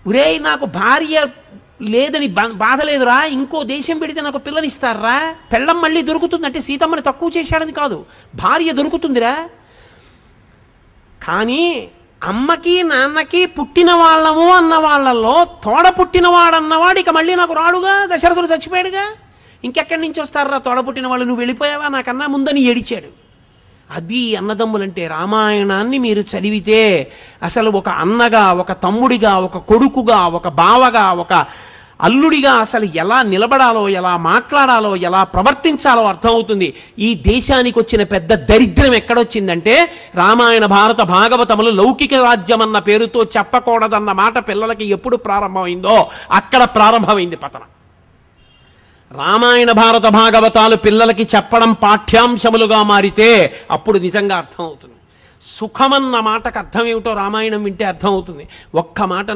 ఒరేయ్ నాకు భార్య లేదని బాధ లేదురా, ఇంకో దేశం పెడితే నాకు పిల్లనిస్తారా, పెళ్ళం మళ్ళీ దొరుకుతుంది అంటే సీతమ్మని తక్కువ చేశాడని కాదు, భార్య దొరుకుతుందిరా. కానీ అమ్మకి నాన్నకి పుట్టిన వాళ్ళము అన్న వాళ్ళల్లో తోడ పుట్టినవాడన్నవాడు ఇక మళ్ళీ నాకు రాడుగా, దశరథుడు చచ్చిపోయాడుగా, ఇంకెక్కడి నుంచి వస్తారా తోడ పుట్టిన వాళ్ళు, నువ్వు వెళ్ళిపోయావా నాకన్నా ముందని ఏడిచాడు. అది అన్నదమ్ములంటే. రామాయణాన్ని మీరు చదివితే అసలు ఒక అన్నగా, ఒక తమ్ముడిగా, ఒక కొడుకుగా, ఒక బావగా, ఒక అల్లుడిగా అసలు ఎలా నిలబడాలో, ఎలా మాట్లాడాలో, ఎలా ప్రవర్తించాలో అర్థమవుతుంది. ఈ దేశానికి వచ్చిన పెద్ద దరిద్రం ఎక్కడొచ్చిందంటే రామాయణ భారత భాగవతములు లౌకిక రాజ్యం అన్న పేరుతో చెప్పకూడదన్న మాట పిల్లలకి ఎప్పుడు ప్రారంభమైందో అక్కడ ప్రారంభమైంది పతనం. రామాయణ భారత భాగవతాలు పిల్లలకి చెప్పడం పాఠ్యాంశములుగా మారితే అప్పుడు నిజంగా అర్థమవుతుంది. సుఖమన్న మాటకు అర్థం ఏమిటో రామాయణం వింటే అర్థమవుతుంది. ఒక్క మాట